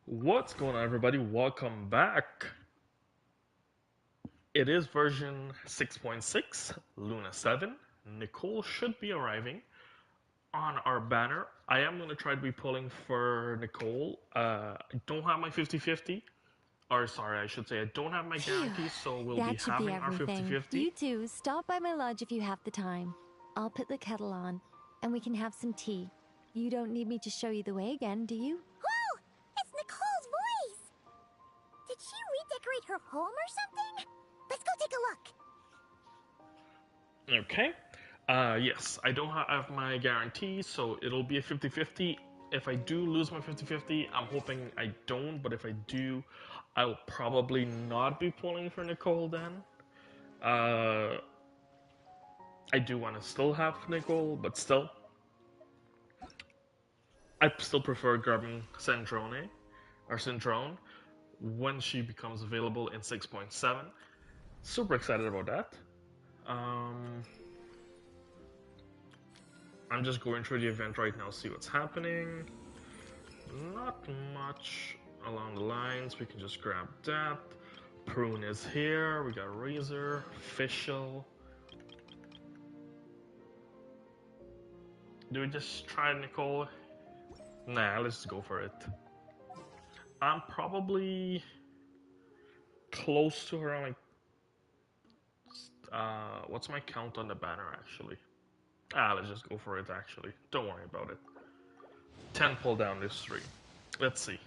What's going on, everybody? Welcome back. It is version 6.6, Luna 7. Nicole should be arriving on our banner. I am going to try to be pulling for Nicole. I don't have my 50-50. Or, sorry, I should say I don't have my Phew, guarantee, so we'll be that should be having our everything. 50-50. You two, stop by my lodge if you have the time. I'll put the kettle on, and we can have some tea. You don't need me to show you the way again, do you? Whoa! It's Nicole's voice! Did she redecorate her home or something? Let's go take a look. Okay. Yes, I don't have my guarantee, so it'll be a 50-50. If I do lose my 50-50, I'm hoping I don't, but if I do, I'll probably not be pulling for Nicole then. I do want to still have Nicole, but still. I still prefer grabbing Centrone, or Centrone, when she becomes available in 6.7. Super excited about that. I'm just going through the event right now, see what's happening. Not much along the lines. We can just grab that. Prune is here. We got Razor, Official. Do we just try Nicole? Nah, let's go for it. I'm probably close to her. Like, what's my count on the banner actually? Let's just go for it actually. Don't worry about it. 10 pull down this 3. Let's see.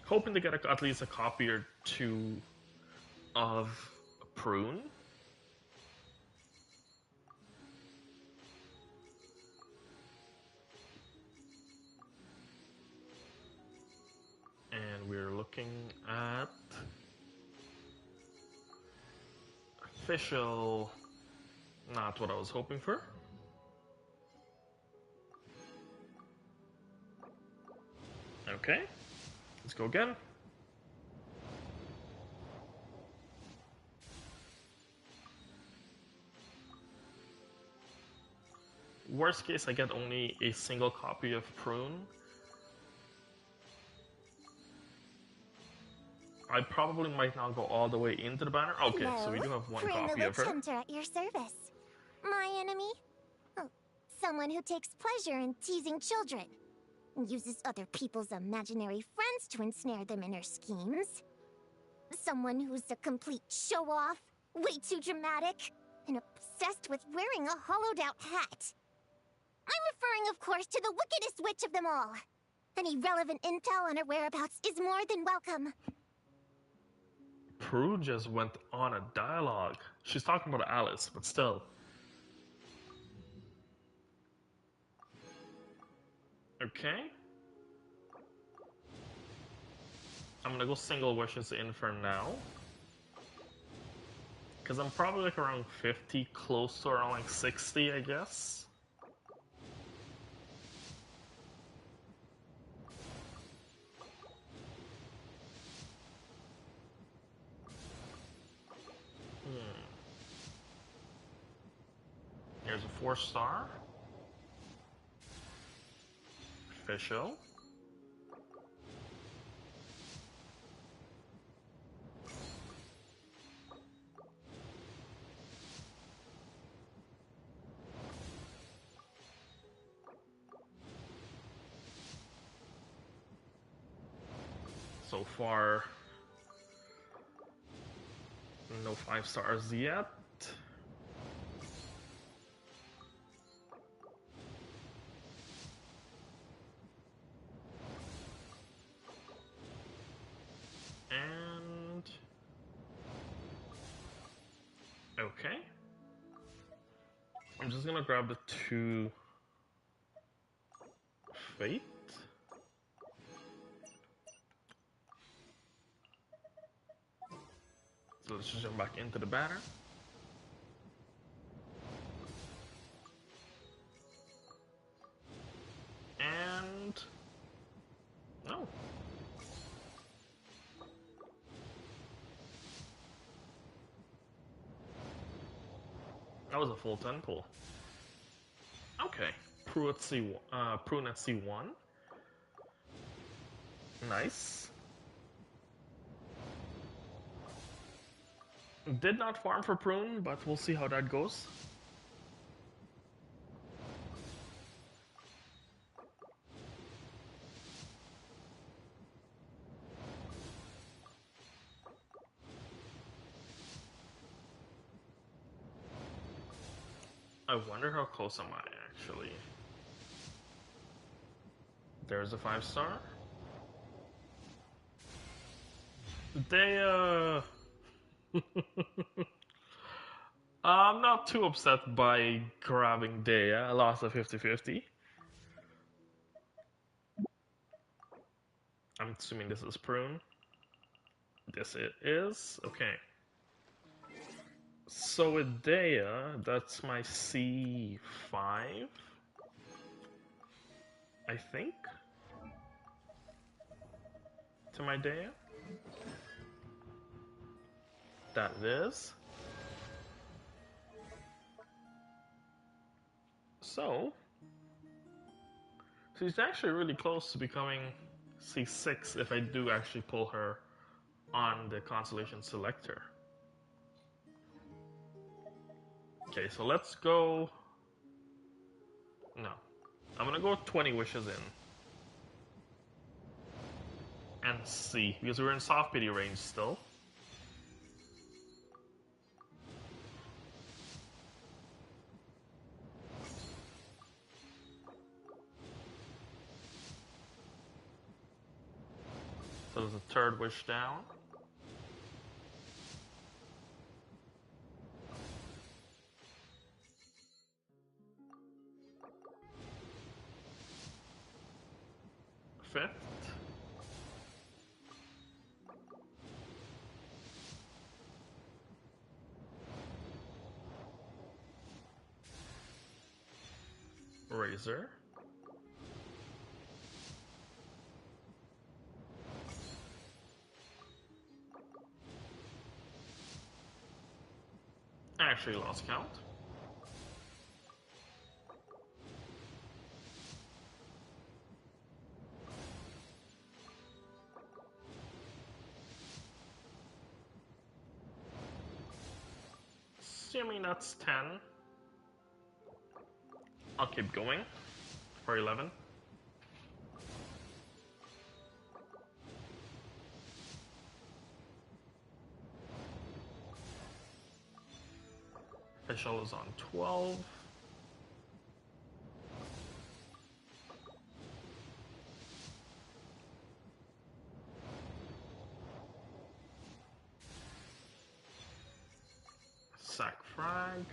Hoping to get at least a copy or two of Prune. And we're looking at Official. Not what I was hoping for. Okay, let's go again. Worst case, I get only a single copy of Prune. I probably might not go all the way into the banner. Okay, Hello, so we do have one Prune copy the of her. Witch Hunter at your service. My enemy? Oh, someone who takes pleasure in teasing children. And uses other people's imaginary friends to ensnare them in her schemes. Someone who's a complete show-off, way too dramatic, and obsessed with wearing a hollowed-out hat. I'm referring, of course, to the wickedest witch of them all. Any relevant intel on her whereabouts is more than welcome. Prue just went on a dialogue. She's talking about Alice, but still. Okay. I'm gonna go single wishes in for now. Because I'm probably like around 50, close to around like 60, I guess. Here's a 4-star. Official. So far, no 5 stars yet. And okay. I'm just gonna grab the 2 Fate. So let's just jump back into the banner. And no. That was a full 10 pull. Okay. Prune at C1. Nice. Did not farm for prune, but we'll see how that goes. I wonder how close am I actually. There's a 5-star. They I'm not too upset by grabbing Dea. I lost a 50-50. I'm assuming this is prune. This it is. Okay. So with Dea, that's my C5, I think, to my Dea. That it is. So, she's actually really close to becoming C6 if I do actually pull her on the Constellation Selector. Okay, so let's go... No. I'm gonna go 20 wishes in. And see, because we're in soft pity range still. So there's a third wish down. Fifth. Razor. I actually lost count. Assuming that's 10. I'll keep going for 11. Official is on 12. Sack frag.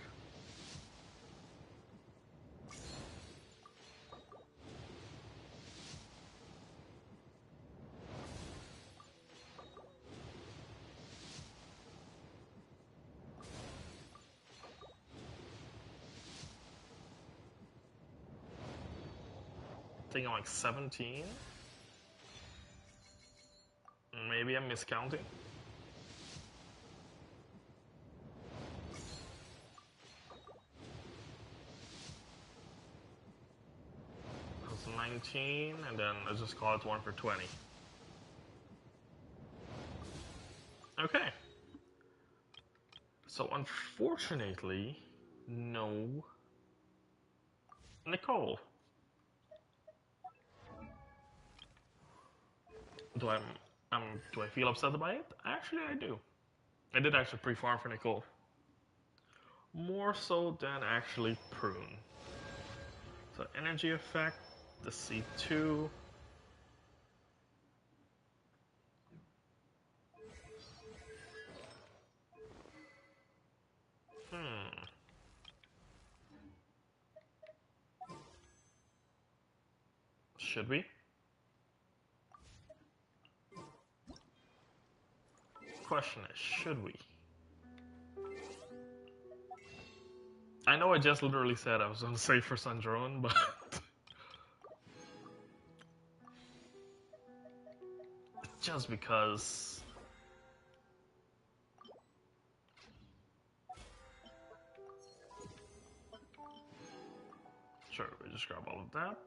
I think I'm like 17. Maybe I'm miscounting. That's 19, and then let's just call it 1 for 20. Okay. So unfortunately, no Nicole. Do I feel upset by it? Actually, I do. I did actually pre-farm for Nicole. More so than actually prune. So energy effect, the C2. Should we? Question is, should we? I know I just literally said I was going to save for Sundrone, but... just because... Sure, we just grab all of that.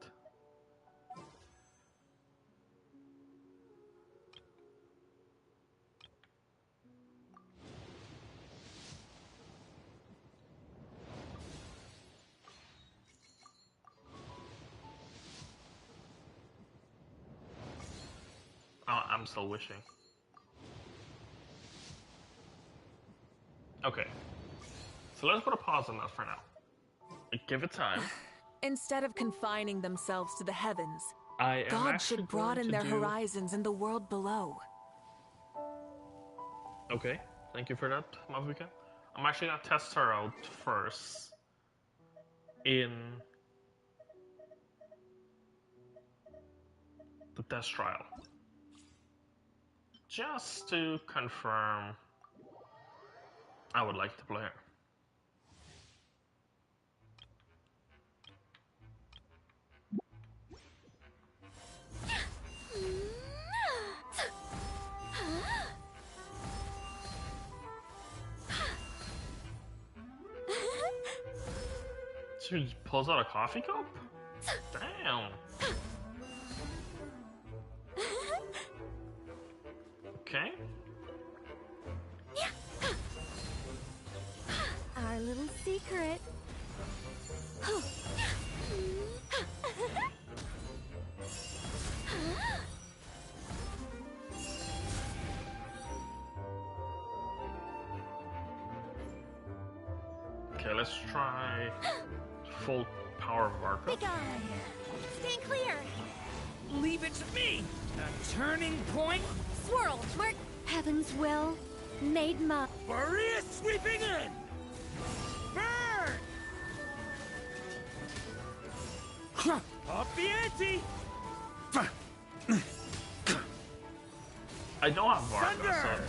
I'm still wishing. Okay. So let's put a pause on that for now. Give it time. Instead of confining themselves to the heavens, I am God actually should broaden their going to do... horizons in the world below. Okay, thank you for that, Mavuka. I'm actually gonna test her out first in the test trial. Just to confirm I would like to play her. She pulls out a coffee cup? Damn. Okay. Our little secret. Okay, let's try full power of Varka. Big eye. Stand clear. Leave it to me! A turning point? Swirl. Mark. Heaven's will made mine. Maria sweeping in! Burn! Up the ante! I don't have Varka, so Thunder!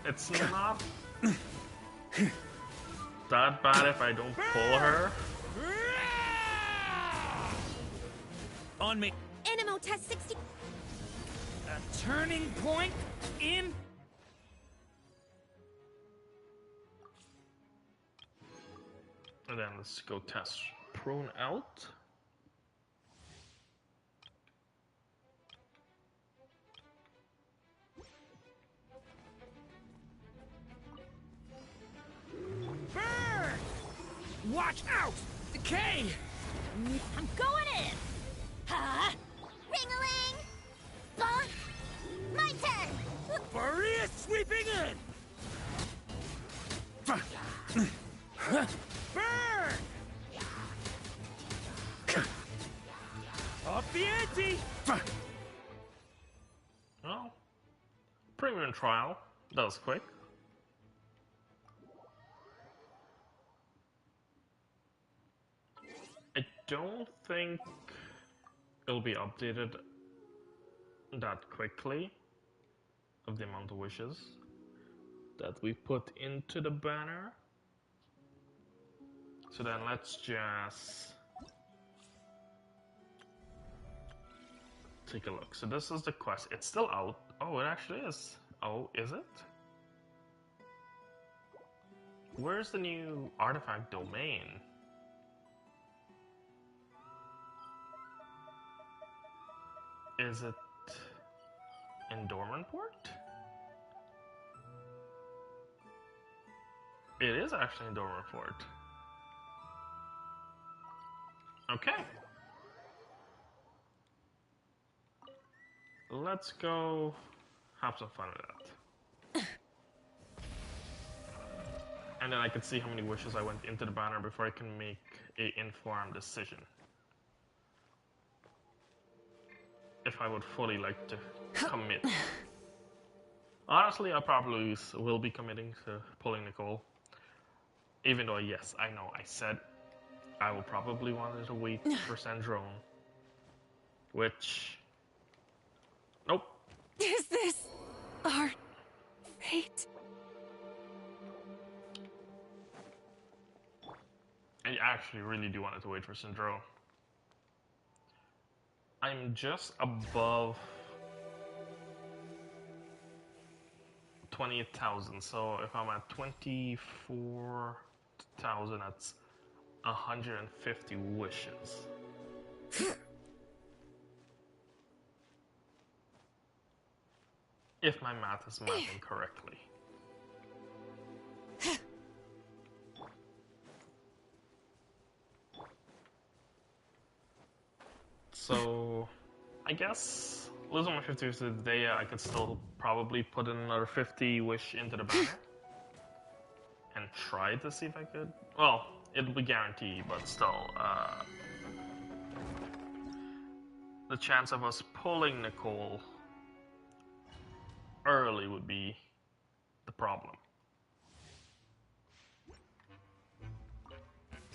it's not that bad if I don't pull her. On me. Animo test 60. A turning point in... And then let's go test prune out. Burn! Watch out! Decay! I'm going in. Huh? Ring-a-ling. Bonk. My turn. Maria sweeping in! Burn! Up the ante! Oh, premium trial. That was quick. I don't think it'll be updated that quickly of the amount of wishes that we put into the banner. So then let's just take a look. So this is the quest. It's still out. Oh, it actually is. Oh, is it? Where's the new artifact domain? Is it in Dormant Port? It is actually in Dormant Port. Okay. Let's go have some fun with that. And then I can see how many wishes I went into the banner before I can make an informed decision. If I would fully like to commit. Honestly, I probably will be committing to pulling Nicole. Even though, yes, I know I said I will probably want to wait for Sandrone. Which... Nope. Is this our fate? I actually really do want to wait for Syndrome. I'm just above 28,000, so if I'm at 24,000, that's 150 wishes. If my math is mathing correctly. So, I guess losing my 50 wish today, I could still probably put in another 50 wish into the banner and try to see if I could. Well, it'll be guaranteed, but still, the chance of us pulling Nicole early would be the problem.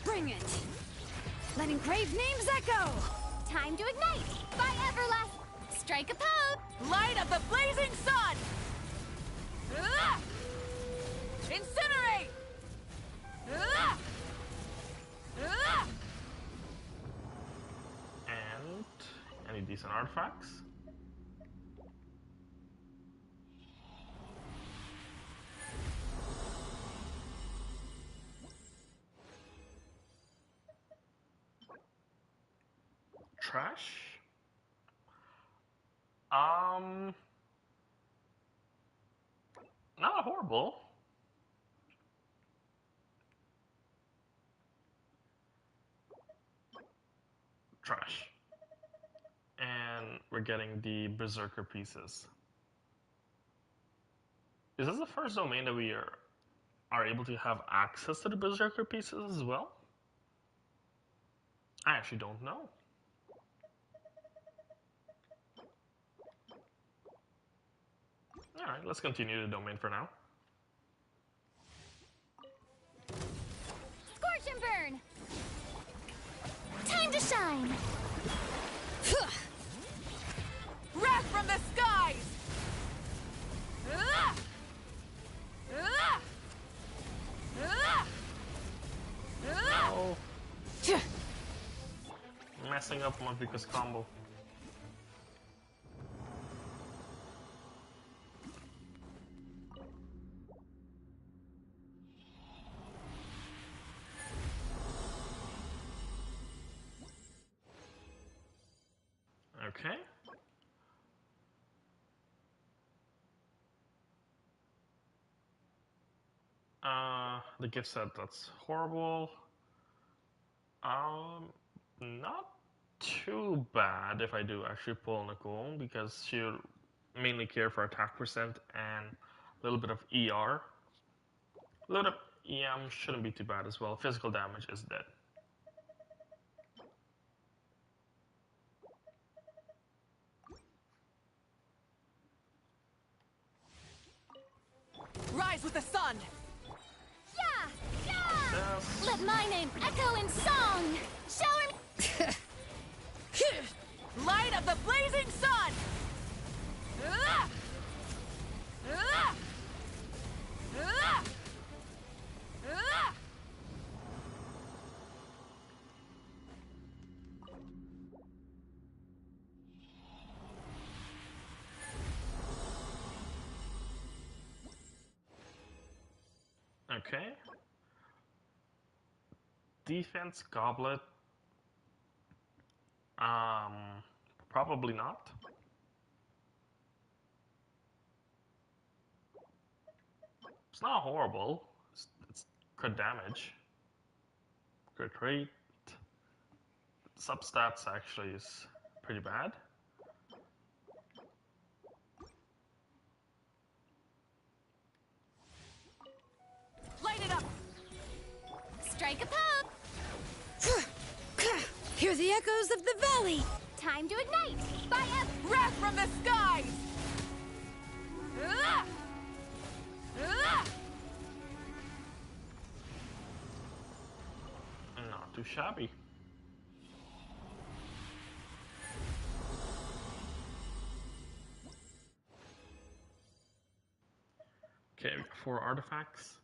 Bring it! Let engraved names echo! Time to ignite! By Everlast! Strike a pose! Light of the blazing sun! Ah! Incinerate! Ah! Ah! And any decent artifacts? Trash? Not horrible. Trash. And we're getting the Berserker pieces. Is this the first domain that we are able to have access to the Berserker pieces as well? I actually don't know. Alright, let's continue the domain for now. Scorch and burn! Time to shine! Wrath from the skies! Ah! Ah! Ah! Ah! Oh. Messing up my Vika's combo. Okay. The gift set, that's horrible. Not too bad if I do actually pull Nicole, because she'll mainly care for attack percent and a little bit of ER. A little bit of EM shouldn't be too bad as well. Physical damage is dead. Rise with the sun! Yeah! Yeah! Yes. Let my name echo in song! Shower me! Light of the blazing sun! Ah! Ah! Ah! Ah! Okay. Defense goblet. Probably not. It's not horrible. It's crit damage. Crit rate. Substats actually is pretty bad. Light it up! Strike a pose! Hear the echoes of the valley! Time to ignite! By Wrath from the skies! Ah! Ah! Not too shabby. Okay, 4 artifacts.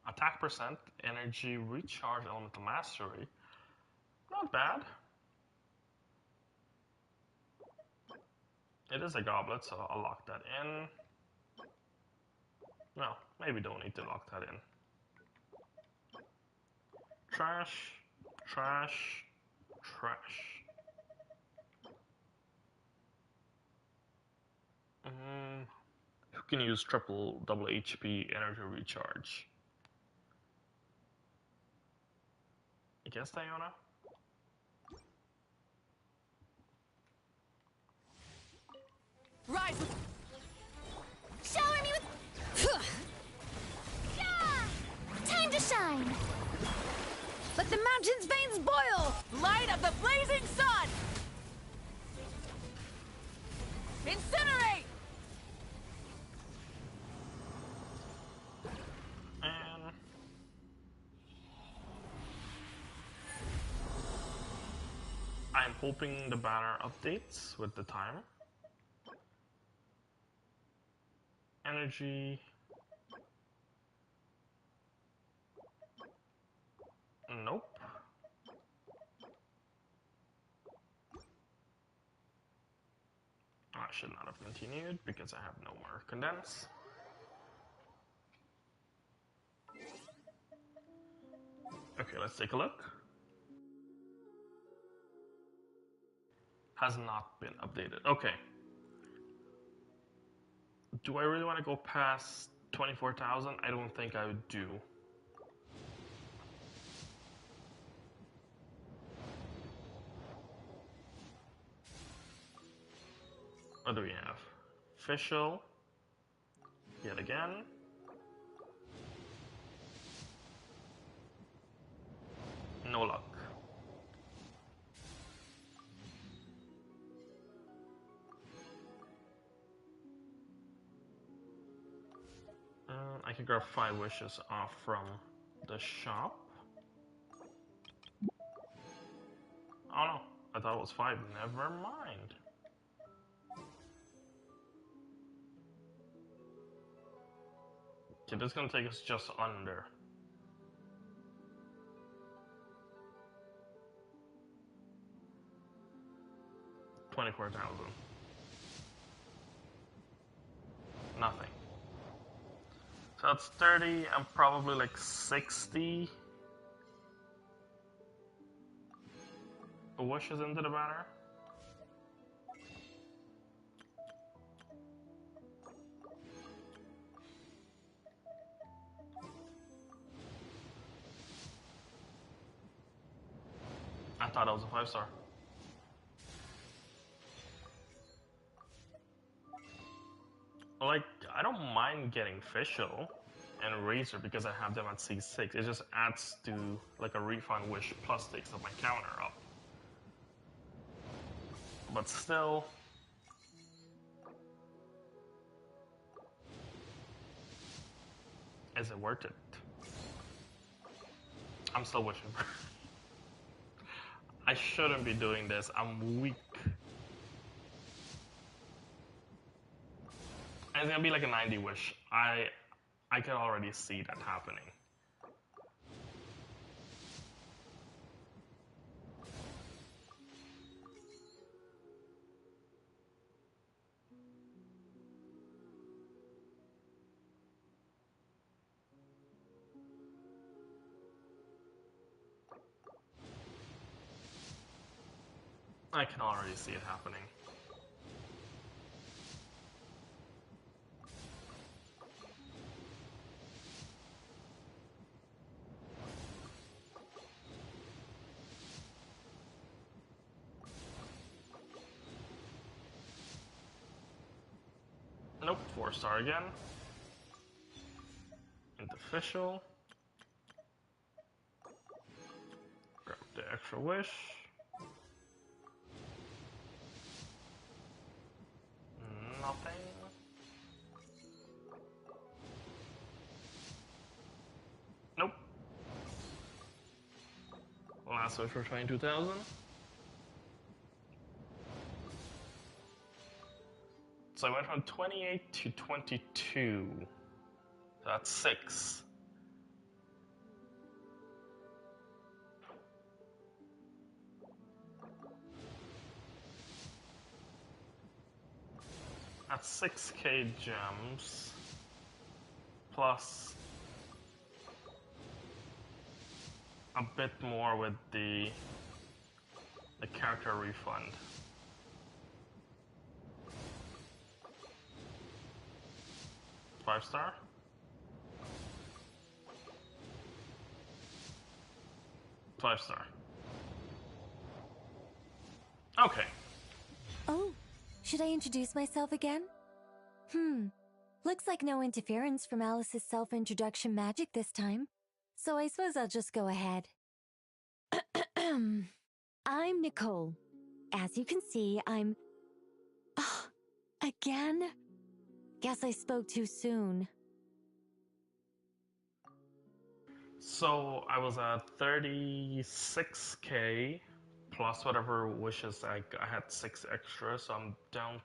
Attack percent, energy, recharge, elemental mastery. Not bad. It is a goblet, so I'll lock that in. No, maybe don't need to lock that in. Trash, trash, trash. Who can use double HP energy recharge? I guess Diona? Rise with... Shower me with... Yeah! Time to shine! Let the mountain's veins boil! light of the blazing sun! Incinerate! And I'm hoping the banner updates with the time. Energy. Nope. I should not have continued because I have no more condense. Okay, let's take a look. Has not been updated. Okay. Do I really want to go past 24,000? I don't think I would do. What do we have? Official. Yet again. No luck. I can grab 5 wishes off from the shop. Oh no, I thought it was 5. Never mind. Okay, this is gonna take us just under. $24,000. Nothing. So that's 30. I'm probably like 60 wishes into the banner. I thought it was a 5-star. Like, I don't mind getting Official and Razor because I have them at C6. It just adds to like a refund wish plus takes up my counter up. But still, is it worth it? I'm still wishing. I shouldn't be doing this. I'm weak. And it's gonna be like a 90 wish. I can already see that happening. I can already see it happening. Nope, 4-star again. Into Official. Grab the extra wish. Nothing. Nope. Last wish for 22,000. So I went from 28 to 22. That's 6. That's 6k gems plus a bit more with the character refund. Five-star. Five-star. Okay. Oh, Should I introduce myself again? Looks like no interference from Alice's self-introduction magic this time. So I suppose I'll just go ahead. I'm Nicole. As you can see, I'm... again? Guess I spoke too soon. So I was at 36k plus whatever wishes I had 6 extra, so I'm down.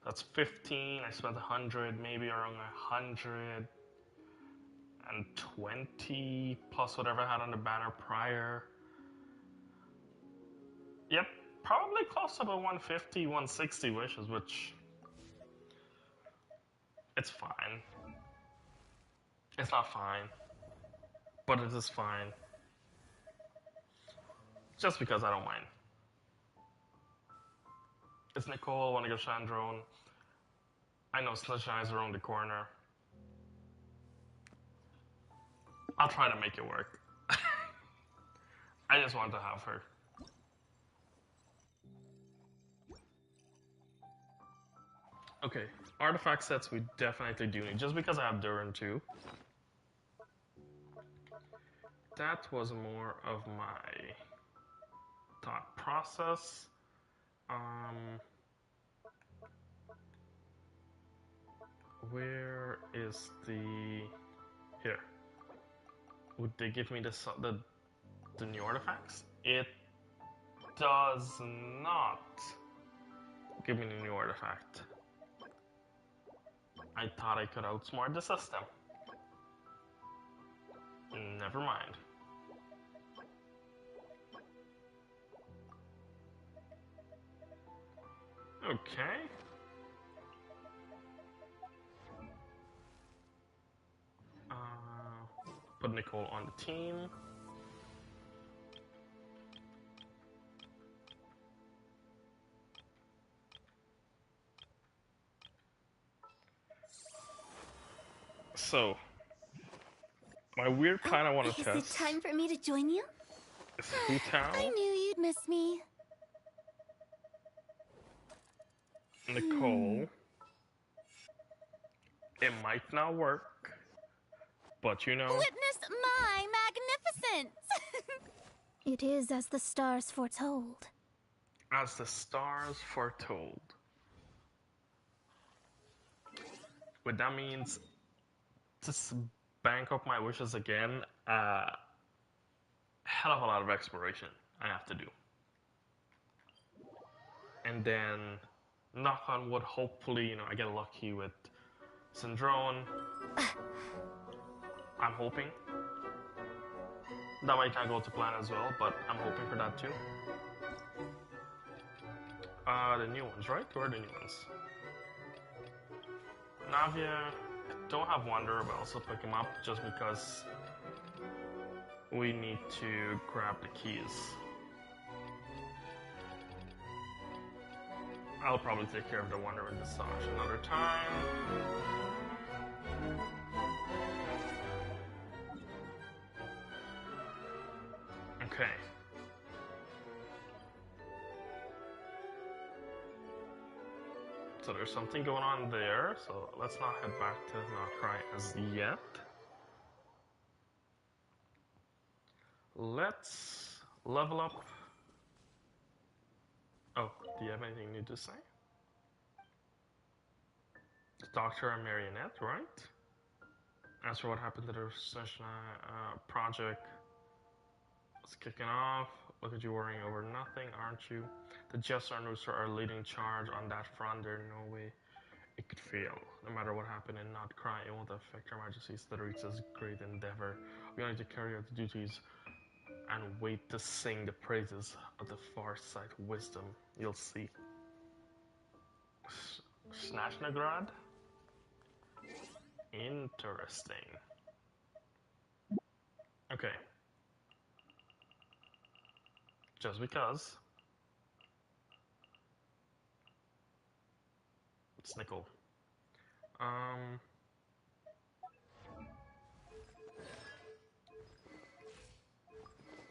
That's 15. I spent 100, maybe around 120 plus whatever I had on the banner prior. Yep, probably close to about 150, 160 wishes, which it's fine. It's not fine, but it is fine. Just because I don't mind. It's Nicole, wanna go Chandrone. I know Slusheyes around the corner. I'll try to make it work. I just want to have her. Okay, artifact sets we definitely do need, just because I have Durin too. That was more of my thought process. Where is the... Here. Would they give me the new artifacts? It does not give me the new artifact. I thought I could outsmart the system. Never mind. Okay. Put Nicole on the team. So, my weird plan I want to test. Is it time for me to join you? Is Hutao, I knew you'd miss me. Nicole. It might not work, but you know. Witness my magnificence! It is as the stars foretold. As the stars foretold. What that means, just bank up my wishes again. Hell of a lot of exploration I have to do. And then, knock on wood, hopefully, you know, I get lucky with Syndrome. I'm hoping. That might not go to plan as well, but I'm hoping for that too. The new ones, right? Where are the new ones? Navia, don't have Wanderer, but also pick him up just because we need to grab the keys. I'll probably take care of the Wanderer and the Sage another time. Okay. So there's something going on there, so let's not head back to Notcry as yet. Let's level up. Oh, do you have anything new to say? Doctor and Marionette, right? As for what happened to the session project, it's kicking off. Look at you worrying over nothing, aren't you? The Jester and Rooster are leading charge on that front. There's no way it could fail. No matter what happened and not cry, it won't affect Her Majesty's Lyrics' great endeavor. We only need to carry out the duties and wait to sing the praises of the far sight wisdom. You'll see. Snatchnagrad? Interesting. Okay. Just because. It's Nicole.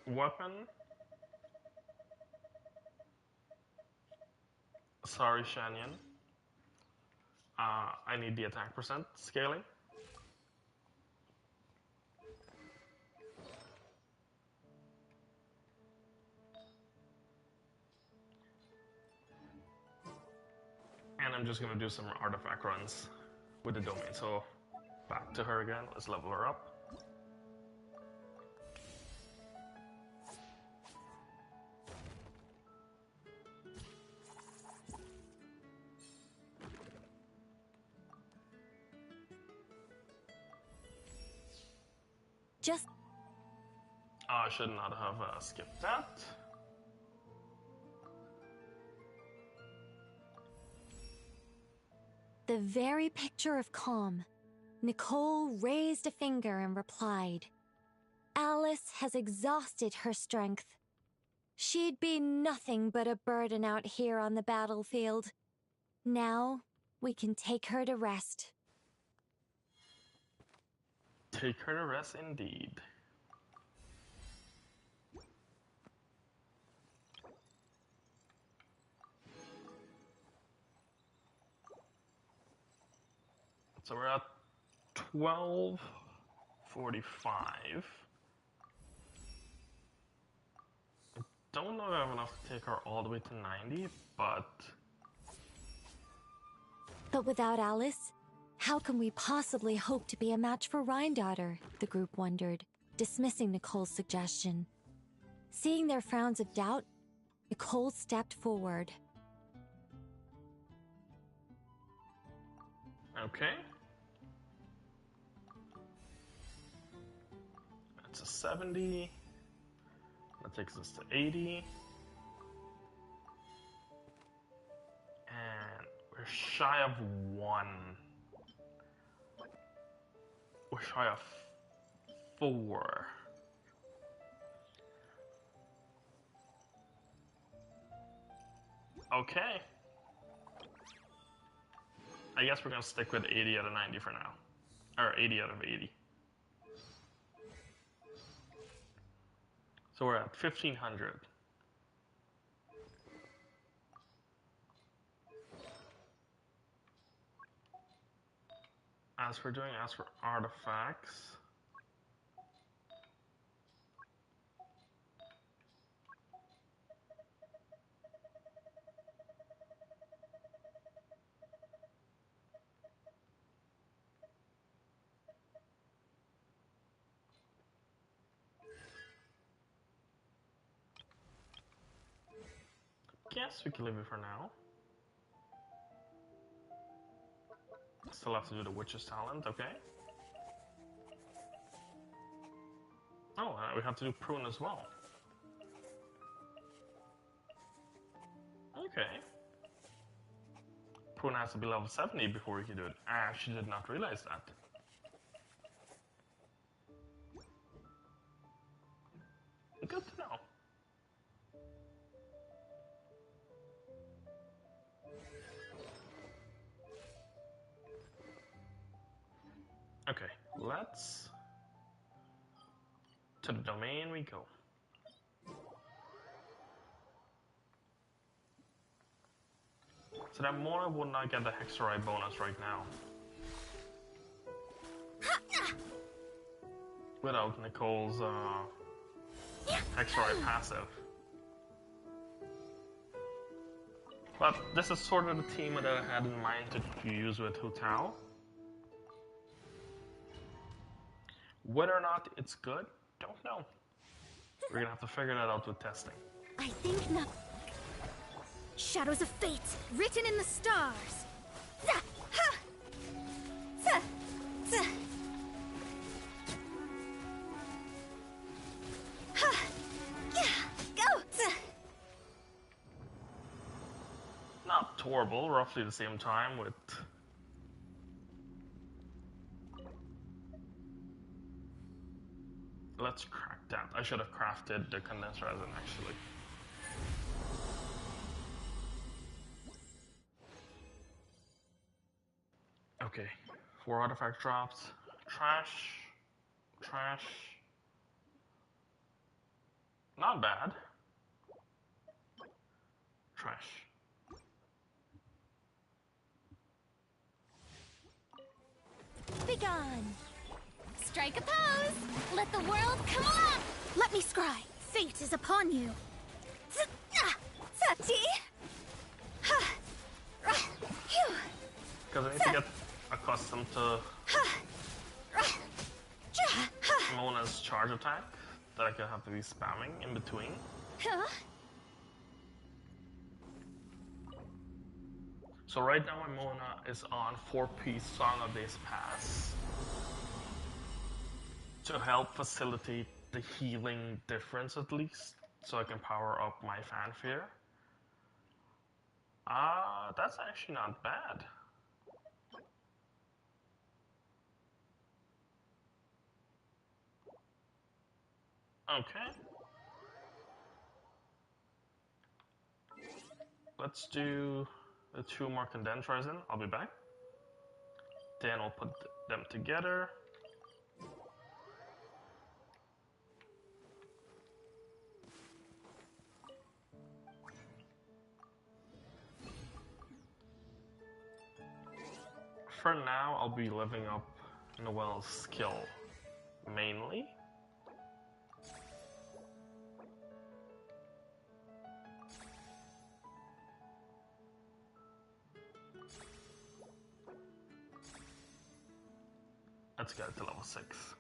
Weapon. Sorry, Shanyan. I need the attack percent scaling. And I'm just gonna do some artifact runs with the domain. So back to her again, let's level her up. Just I should not have skipped that. the very picture of calm. Nicole raised a finger and replied, Alice has exhausted her strength. She'd be nothing but a burden out here on the battlefield. Now, we can take her to rest. Take her to rest indeed. So we're at 12:45. I don't know if I have enough to take her all the way to 90, but without Alice, how can we possibly hope to be a match for Rhindaughter? The group wondered, dismissing Nicole's suggestion. Seeing their frowns of doubt, Nicole stepped forward. okay. That's a 70. That takes us to 80. And we're shy of 1. We're shy of 4. Okay. I guess we're gonna stick with 80 out of 90 for now. Or 80 out of 80. So we're at 1500. As for artifacts, guess we can leave it for now. Still have to do the witch's talent, okay. Oh, we have to do prune as well. Okay. Prune has to be level 70 before we can do it. I actually did not realize that. Good to know. Okay, let's... to the domain we go. So that Mona would not get the Hexerite bonus right now. Without Nicole's Hexerite passive. But this is sort of the team that I had in mind to use with Hu Tao. Whether or not it's good, don't know. We're gonna have to figure that out with testing. I think not. Shadows of fate, written in the stars. Zah, ha! Zah, zah. Ha! Yeah, go! Zah. Not horrible, roughly the same time with... Let's crack that. I should have crafted the condenser resin actually. Okay, 4 artifact drops. Trash. Trash. Not bad. Trash. Begone! Strike a pose! Let the world come along! Let me scry! Fate is upon you! Because I need to get accustomed to Mona's charge attack that I can have to be spamming in between. So right now my Mona is on 4-piece Song of Days Pass to help facilitate the healing difference at least, so I can power up my fanfare. That's actually not bad. Okay. Let's do the 2 more condensers in. I'll be back. Then we'll put them together. For now, I'll be living up Noelle's skill mainly. Let's get it to level 6.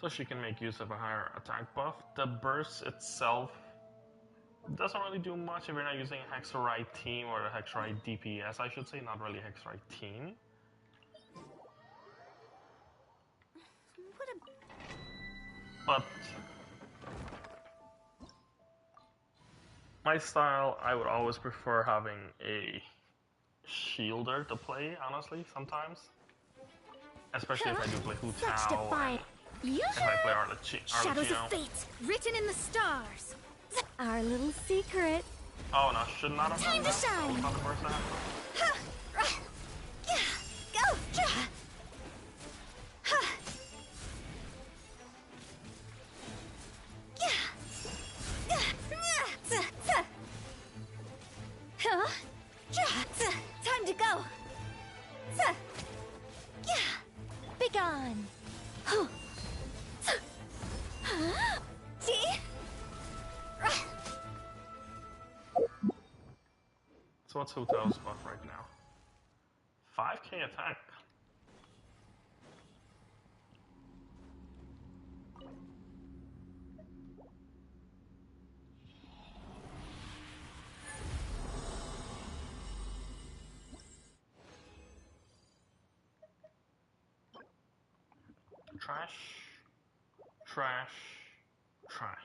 So she can make use of a higher attack buff. The burst itself doesn't really do much if you're not using a Hexarite team or a Hexarite DPS, I should say, not really a Hexarite team. But my style, I would always prefer having a shielder to play, honestly, sometimes. Especially if I do play Hu Tao and if I play Arlecchino. Shadows of fate, written in the stars. Our little secret. Oh no, should not have Time done to that. That was shine. not the first time. Go! Time to go! Begone! So what's Hu Tao's buff right now? 5k attack. Trash, trash, trash.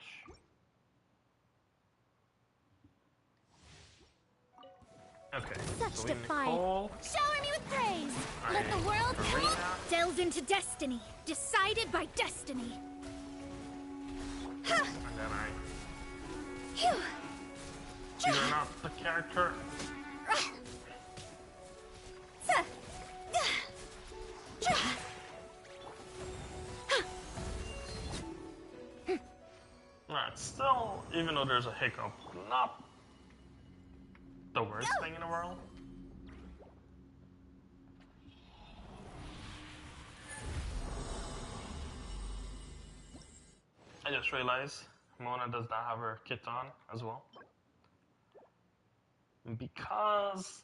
Okay, Such so we defiance. Nicole, Shower me with praise! Let the world come Arena. up! Delve into destiny, decided by destiny. And then I Phew. figure out the character. Alright, still, even though there's a hiccup, not the worst thing in the world. I just realized Mona does not have her kit on as well. Because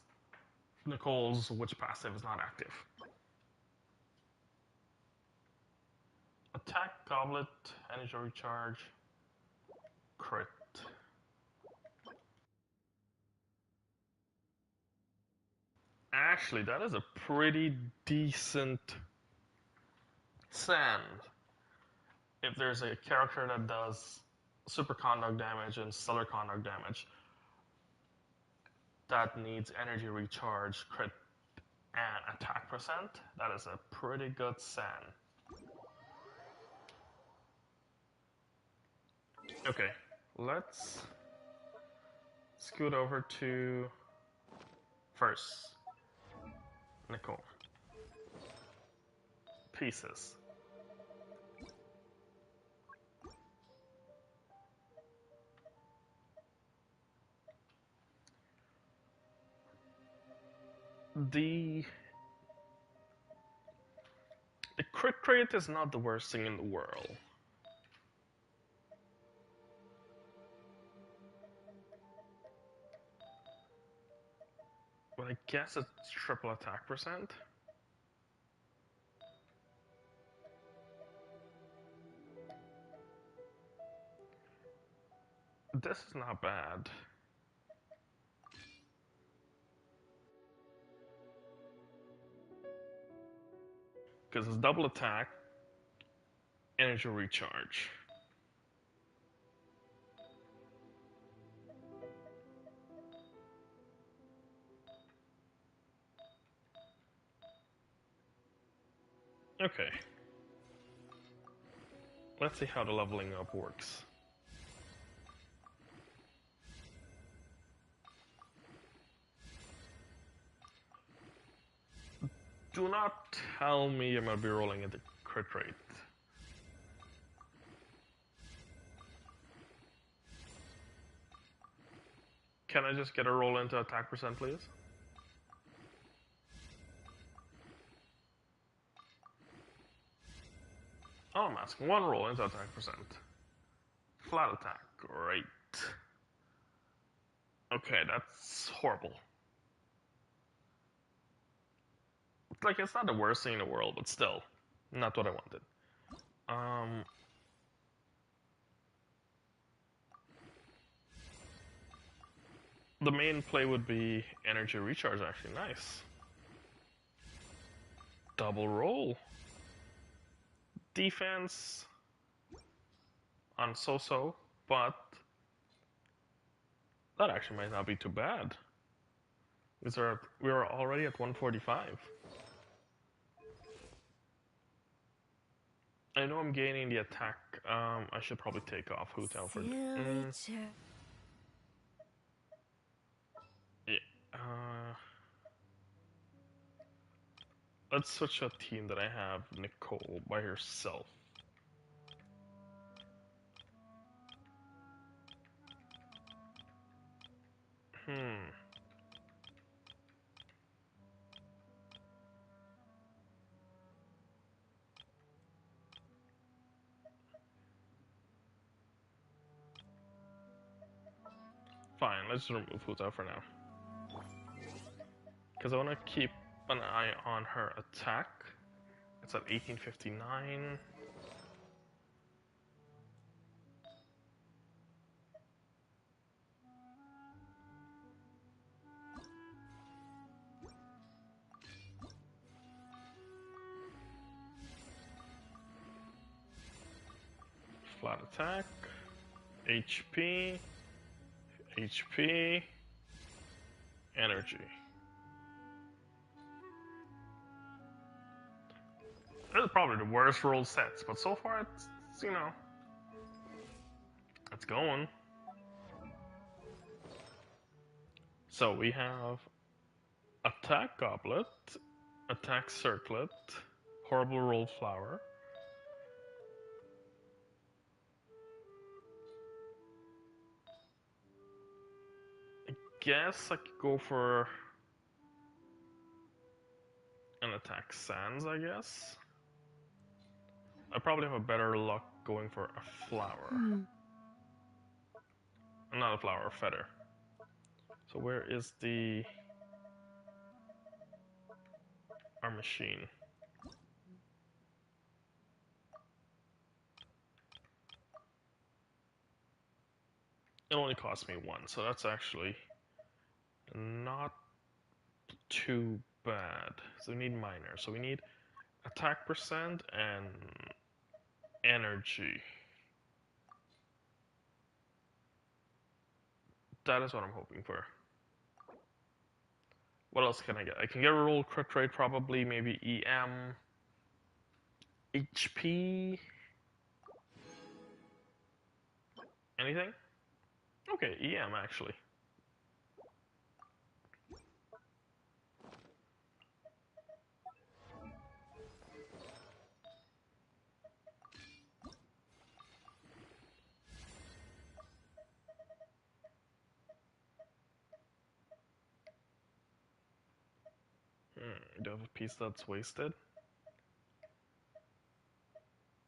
Nicole's witch passive is not active. Attack, goblet, energy recharge, crit. Actually, that is a pretty decent sand. If there's a character that does super conduct damage and stellar conduct damage that needs energy recharge, crit, and attack percent, that is a pretty good sand. Okay, let's scoot over to first Nicole. Pieces. The crit rate is not the worst thing in the world. But I guess it's triple attack percent. This is not bad. Because it's double attack, energy recharge. Okay. Let's see how the leveling up works. Do not tell me I'm gonna be rolling at the crit rate. Can I just get a roll into attack percent, please? Oh, I'm asking one roll into attack percent. Flat attack, great. Okay, that's horrible. Like, it's not the worst thing in the world, but still, not what I wanted. The main play would be energy recharge, actually. Nice. Double roll. Defense on so-so, but that actually might not be too bad. We are already at 145. I know I'm gaining the attack. I should probably take off Hoot Alfred. Yeah. Let's switch a team that I have Nicole by herself. Fine, let's remove Huta for now. Because I want to keep an eye on her attack. It's at 1859. Flat attack, HP, HP, energy. This is probably the worst roll sets, but so far it's, you know, it's going. So we have attack goblet, attack circlet, horrible roll flower. I guess I could go for an attack sands, I guess. I probably have a better luck going for a flower. Not a flower, a feather. So where is our machine? It only cost me one, so that's actually not too bad. So we need minor. So we need attack percent and energy. That is what I'm hoping for. What else can I get? I can get a roll crit rate, probably, maybe EM, HP. Anything? Okay, EM actually. I do have a piece that's wasted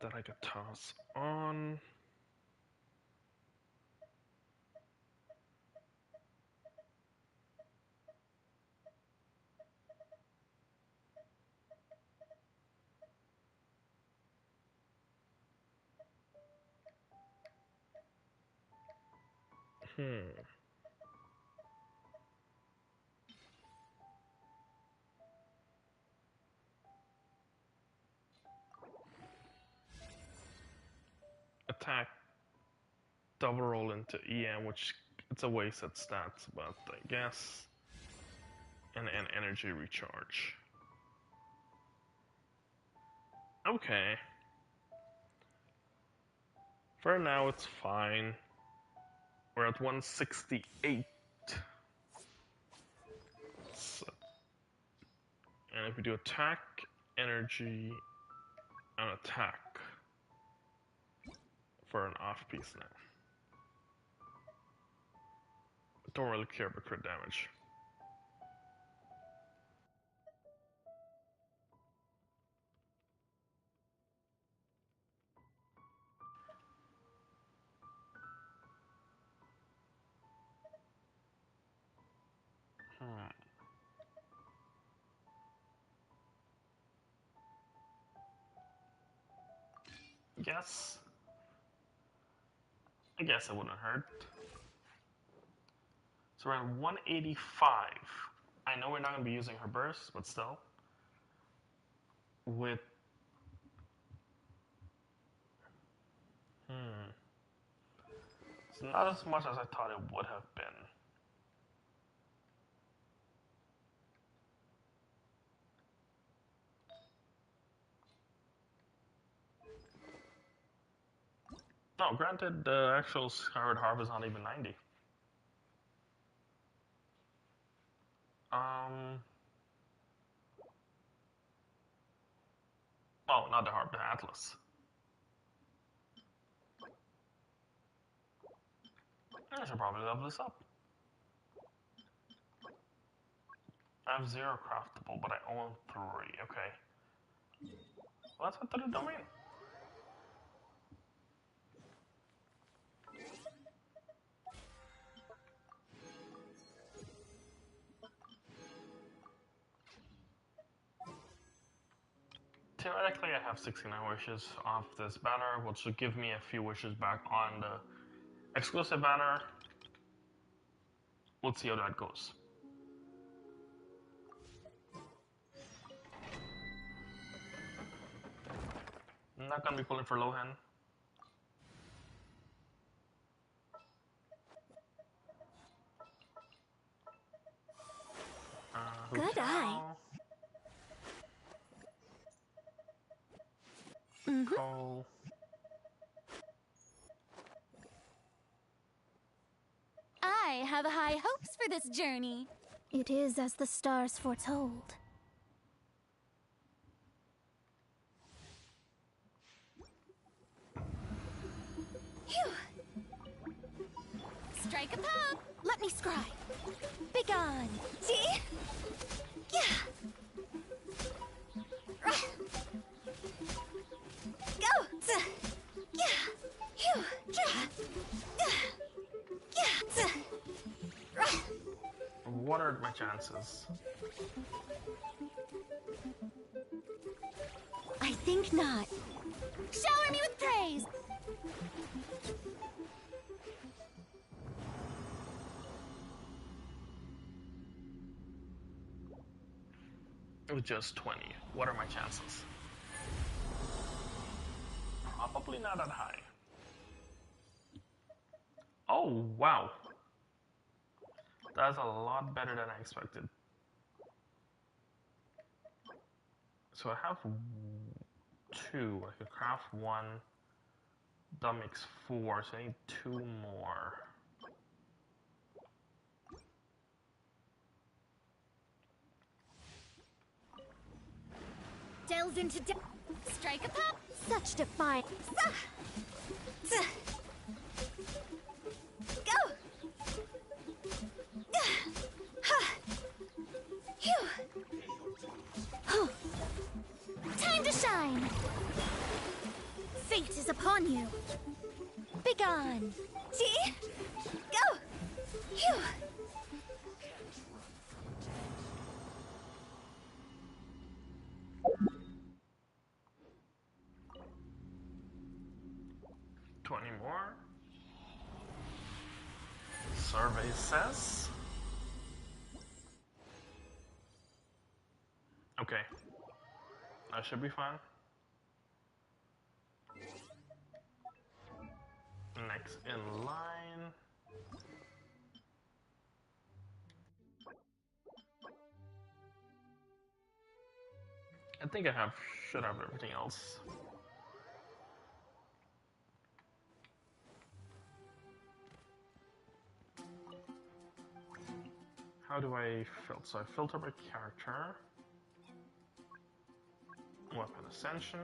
that I could toss on. Attack, double roll into EM, which it's a wasted stats, but I guess, and an energy recharge. Okay. For now, it's fine. We're at 168. So, and if we do attack, energy, and attack for an off piece now. Don't really care about crit damage. Yes. I guess it wouldn't hurt. So we're at 185. I know we're not going to be using her burst, but still. With... It's not as much as I thought it would have been. No, granted, the actual Skyward Harp is not even 90. Oh, not the Harp, the Atlas. I should probably level this up. I have 0 craftable, but I own 3. Okay. Well, let's head to the domain. Theoretically, I have 69 wishes off this banner, which will give me a few wishes back on the exclusive banner. We'll see how that goes. I'm not gonna be pulling for Lohan. Good eye. Nicole. I have high hopes for this journey. It is as the stars foretold. Phew. Strike a pop. Let me scry. Begone. See? Yeah. Go. Yeah. Phew. Yeah. What are my chances? I think not. Shower me with praise. It was just 20. What are my chances? Probably not that high. Oh, wow. That's a lot better than I expected. So I have 2. I could craft 1. That makes 4, so I need 2 more. Delves into Strike a pop. such defiance. Go. shine! Fate is upon you! Begone! See? Go! Phew! More. Survey says. Okay. That should be fine. Next in line. I think I should have everything else. How do I filter? So I filter by character. Weapon Ascension.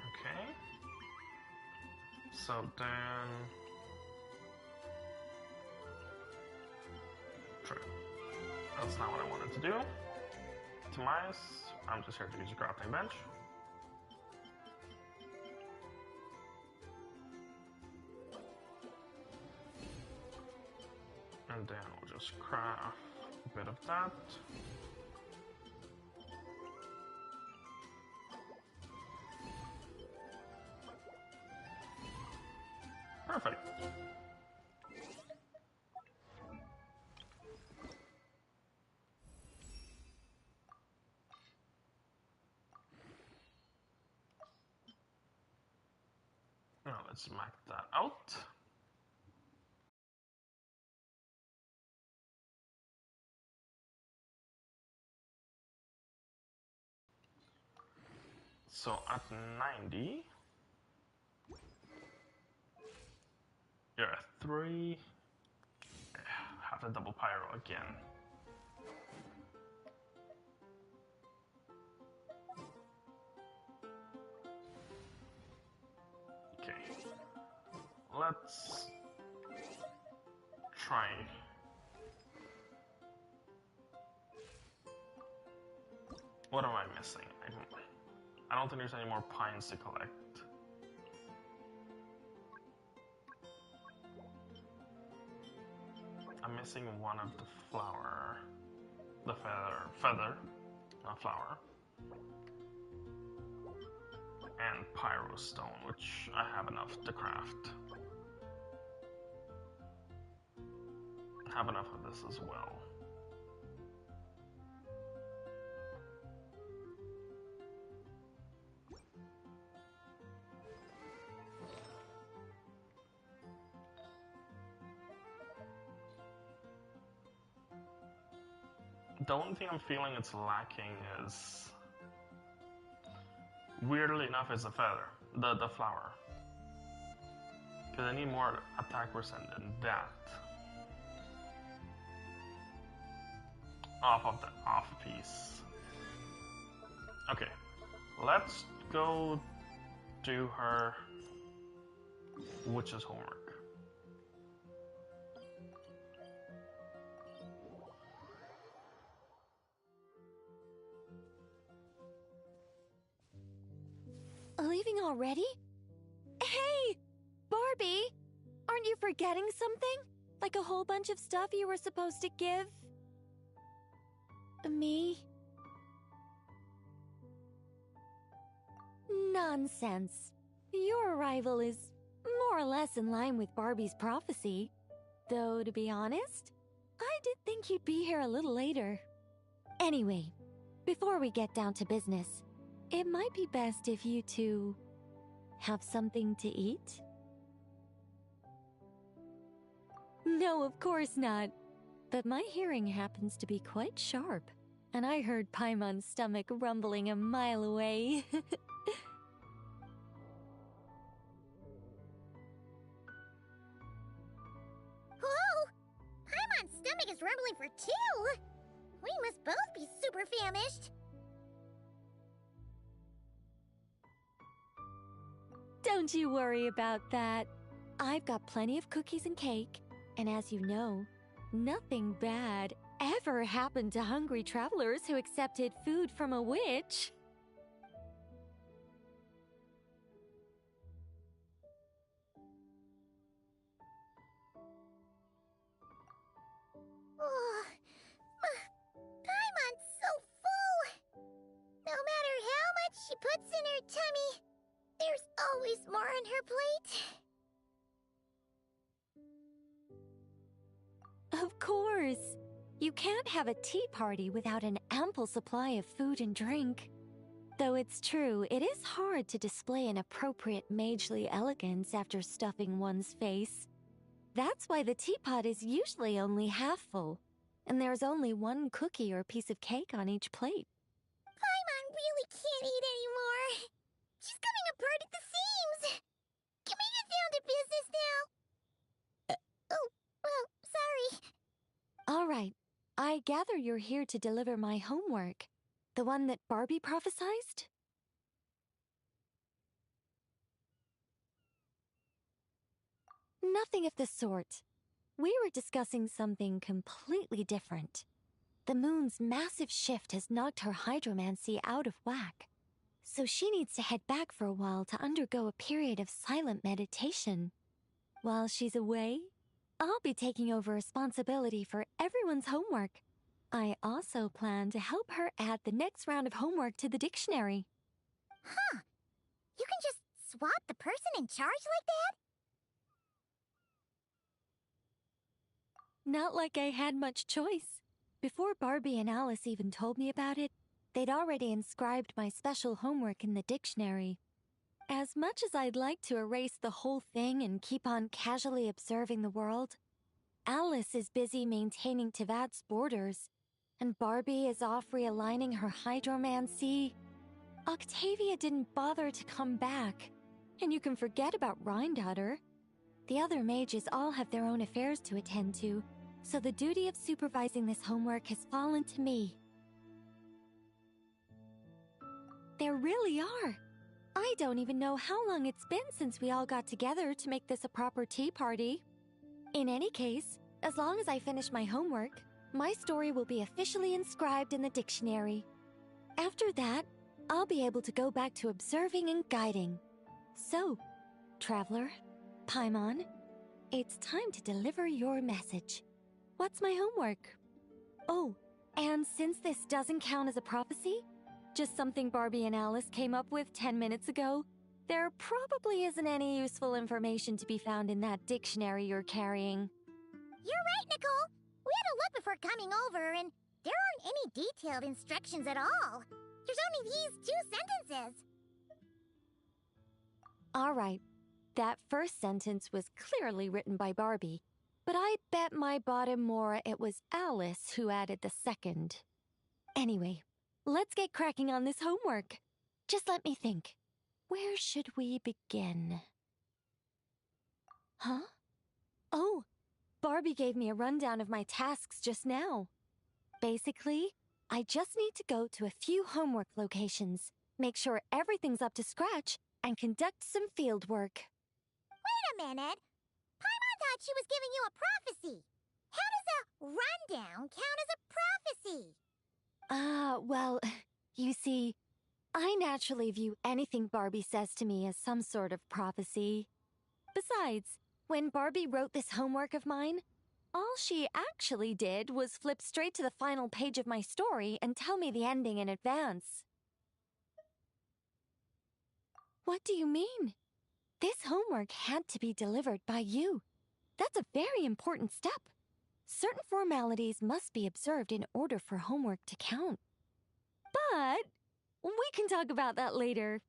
Okay. So then... True. That's not what I wanted to do. Tobias, I'm just here to use a crafting bench. And then we'll just craft a bit of that. Perfect. Now let's mark that out. So at 90, you're at 3. Have the double pyro again. Okay. Let's try. What am I missing? I don't think there's any more pines to collect. I'm missing one of the flower. The feather, not flower. And pyro stone, which I have enough to craft. I have enough of this as well. The only thing I'm feeling it's lacking is, weirdly enough, is the feather, the flower. Because I need more attack percent than that. Off of the off piece. Okay, let's go do her witch's homework. Leaving already? Hey! Barbie! Aren't you forgetting something? Like a whole bunch of stuff you were supposed to give? Me? Nonsense. Your arrival is more or less in line with Barbie's prophecy. Though, to be honest, I did think you'd be here a little later. Anyway, before we get down to business, it might be best if you two have something to eat? No, of course not. But my hearing happens to be quite sharp, and I heard Paimon's stomach rumbling a mile away. Whoa! Paimon's stomach is rumbling for 2! We must both be super famished! Don't you worry about that. I've got plenty of cookies and cake, and as you know, nothing bad ever happened to hungry travelers who accepted food from a witch. Oh, Paimon's so full! No matter how much she puts in her tummy, there's always more on her plate. Of course. You can't have a tea party without an ample supply of food and drink. Though it's true, it is hard to display an appropriate magely elegance after stuffing one's face. That's why the teapot is usually only half full, and there's only one cookie or piece of cake on each plate. Paimon really can't eat anymore. She's coming apart at the seams. Can we get down to business now? Oh, well, sorry. All right. I gather you're here to deliver my homework. The one that Barbie prophesized? Nothing of the sort. We were discussing something completely different. The moon's massive shift has knocked her hydromancy out of whack, so she needs to head back for a while to undergo a period of silent meditation. While she's away, I'll be taking over responsibility for everyone's homework. I also plan to help her add the next round of homework to the dictionary. Huh. You can just swap the person in charge like that? Not like I had much choice. Before Barbie and Alice even told me about it, they'd already inscribed my special homework in the dictionary. As much as I'd like to erase the whole thing and keep on casually observing the world, Alice is busy maintaining Teyvat's borders, and Barbie is off realigning her hydromancy. Octavia didn't bother to come back, and you can forget about Rhindaughter. The other mages all have their own affairs to attend to, so the duty of supervising this homework has fallen to me. There really are. I don't even know how long it's been since we all got together to make this a proper tea party. In any case, as long as I finish my homework, my story will be officially inscribed in the dictionary. After that, I'll be able to go back to observing and guiding. So, Traveler, Paimon, it's time to deliver your message. What's my homework? Oh, and since this doesn't count as a prophecy, just something Barbie and Alice came up with 10 minutes ago, there probably isn't any useful information to be found in that dictionary you're carrying. You're right, Nicole. We had to look before coming over, and there aren't any detailed instructions at all. There's only these 2 sentences. All right, that first sentence was clearly written by Barbie, but I bet my bottom more it was Alice who added the second. Anyway, let's get cracking on this homework. Just let me think. Where should we begin? Huh? Oh, Barbie gave me a rundown of my tasks just now. Basically, I just need to go to a few homework locations, make sure everything's up to scratch, and conduct some field work. Wait a minute. Paimon thought she was giving you a prophecy. How does a rundown count as a prophecy? Well, you see, I naturally view anything Barbie says to me as some sort of prophecy. Besides, when Barbie wrote this homework of mine, all she actually did was flip straight to the final page of my story and tell me the ending in advance. What do you mean? This homework had to be delivered by you. That's a very important step. Certain formalities must be observed in order for homework to count. But we can talk about that later.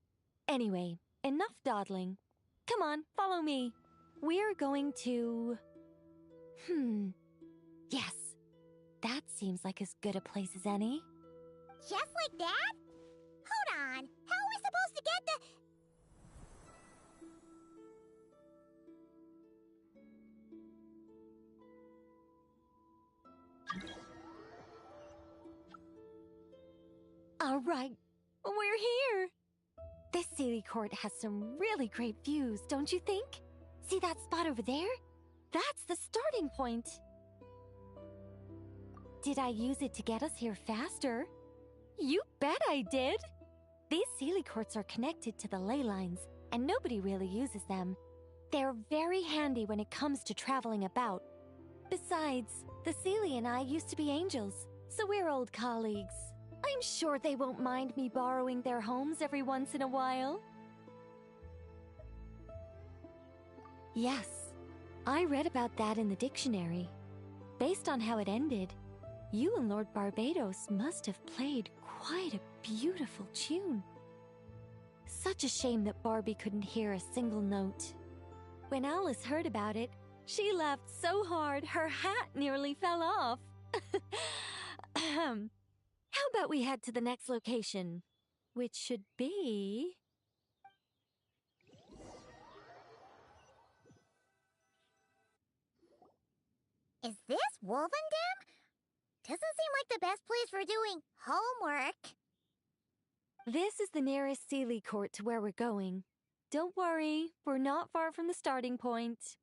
Anyway, enough dawdling. Come on, follow me. We're going to... Yes, that seems like as good a place as any. Just like that? Hold on. How are we supposed to get the... All right, we're here. This Sealy Court has some really great views, don't you think? See that spot over there? That's the starting point. Did I use it to get us here faster? You bet I did! These Sealy Courts are connected to the ley lines, and nobody really uses them. They're very handy when it comes to traveling about. Besides, the Sealy and I used to be angels, so we're old colleagues. I'm sure they won't mind me borrowing their homes every once in a while. Yes, I read about that in the dictionary. Based on how it ended, you and Lord Barbados must have played quite a beautiful tune. Such a shame that Barbie couldn't hear a single note. When Alice heard about it, she laughed so hard her hat nearly fell off. How about we head to the next location, which should be... Is this Wolvendam? Doesn't seem like the best place for doing homework. This is the nearest Sealy Court to where we're going. Don't worry, we're not far from the starting point.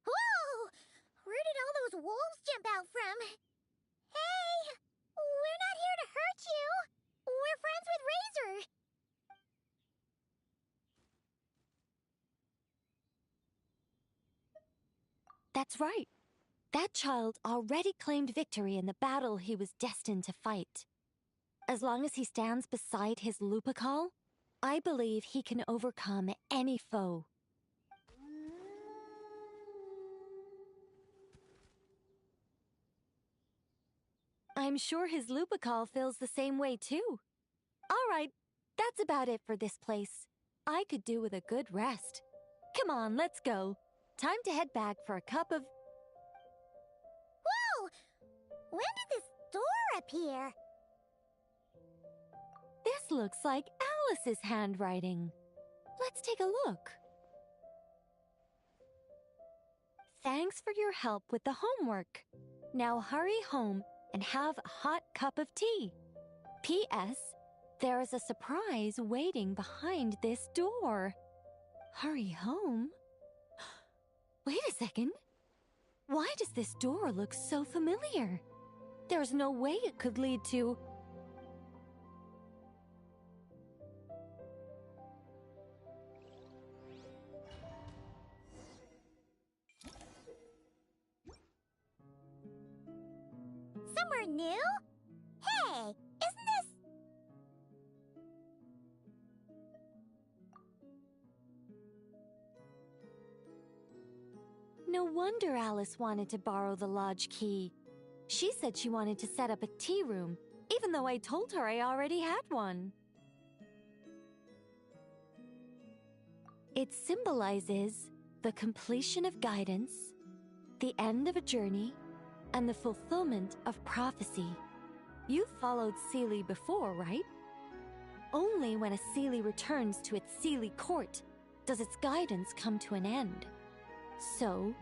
Whoa! Where did all those wolves jump out from? Hey! We're not here to hurt you! We're friends with Razor! That's right. That child already claimed victory in the battle he was destined to fight. As long as he stands beside his Lupical, I believe he can overcome any foe. I'm sure his Lupical feels the same way too. All right, that's about it for this place. I could do with a good rest. Come on, let's go. Time to head back for a cup of... Whoa! When did this door appear? This looks like Alice's handwriting. Let's take a look. Thanks for your help with the homework. Now hurry home and have a hot cup of tea. P.S. There is a surprise waiting behind this door. Hurry home? Wait a second. Why does this door look so familiar? There's no way it could lead to... Somewhere new? Hey, isn't this... No wonder Alice wanted to borrow the lodge key. She said she wanted to set up a tea room, even though I told her I already had one. It symbolizes the completion of guidance, the end of a journey, and the fulfillment of prophecy. You've followed Sealy before, right? Only when a Sealy returns to its Sealy court does its guidance come to an end. So,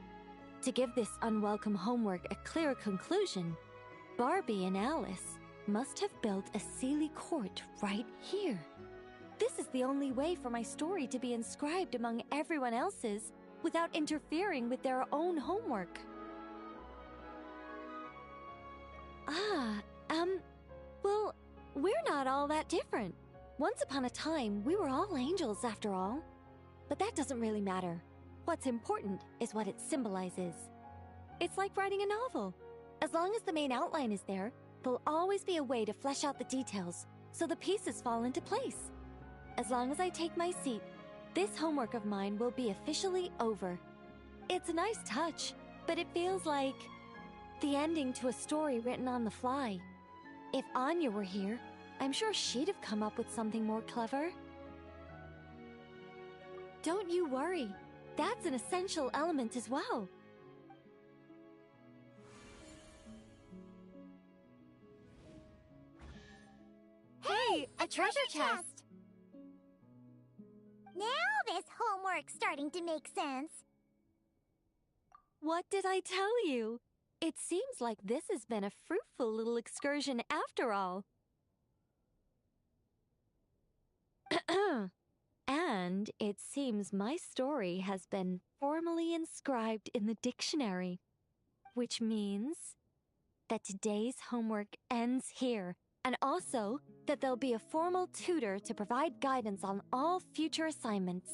to give this unwelcome homework a clear conclusion, Barbie and Alice must have built a Sealy court right here. This is the only way for my story to be inscribed among everyone else's without interfering with their own homework. Well, we're not all that different. Once upon a time, we were all angels after all. But that doesn't really matter. What's important is what it symbolizes. It's like writing a novel. As long as the main outline is there, there'll always be a way to flesh out the details, so the pieces fall into place. As long as I take my seat, this homework of mine will be officially over. It's a nice touch, but it feels like the ending to a story written on the fly. If Anya were here, I'm sure she'd have come up with something more clever. Don't you worry. That's an essential element as well. Hey, a treasure chest! Now this homework's starting to make sense. What did I tell you? It seems like this has been a fruitful little excursion after all. And it seems my story has been formally inscribed in the dictionary, which means that today's homework ends here, and also that there'll be a formal tutor to provide guidance on all future assignments.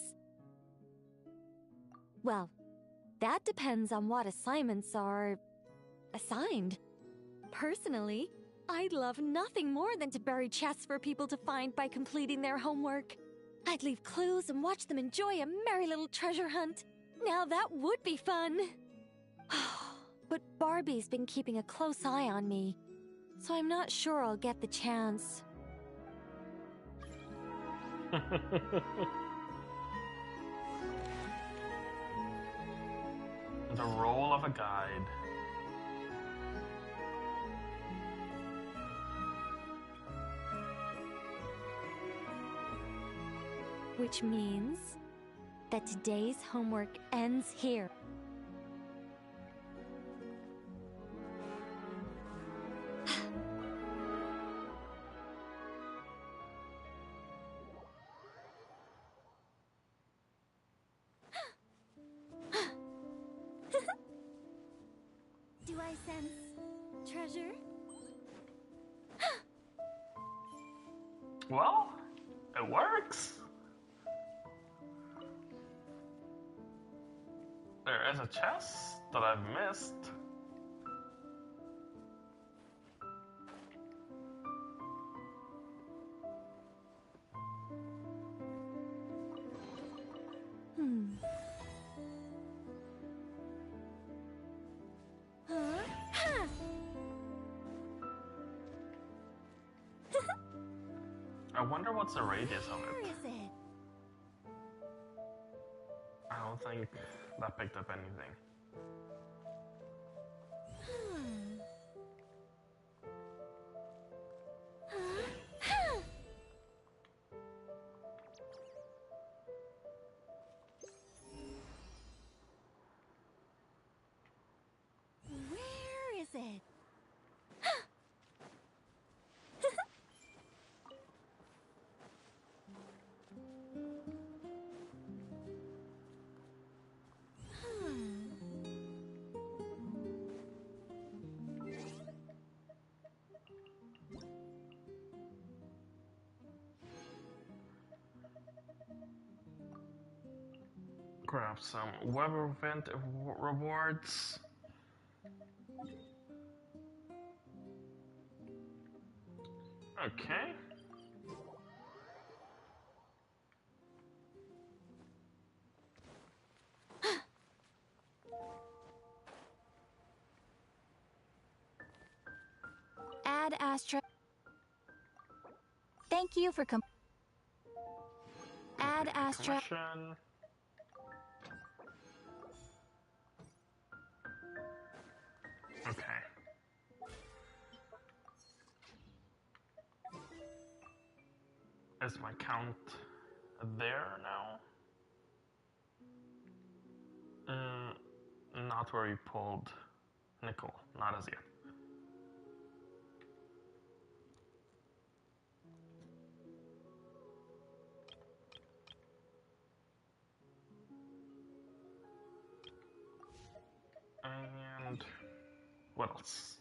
Well, that depends on what assignments are assigned. Personally, I'd love nothing more than to bury chests for people to find by completing their homework. I'd leave clues and watch them enjoy a merry little treasure hunt. Now that would be fun. But Barbie's been keeping a close eye on me, so I'm not sure I'll get the chance. The role of a guide. Which means that today's homework ends here. Do I sense treasure? Well, it works. There is a chest that I've missed. I wonder what's the radius of Where it. is it? I don't think that picked up anything. Where is it? Grab some web event rewards. Okay. Add Astra. Thank you for Add Astra. Commission. Okay. Is my count there now? Not where you pulled Nicole, not as yet. And what else?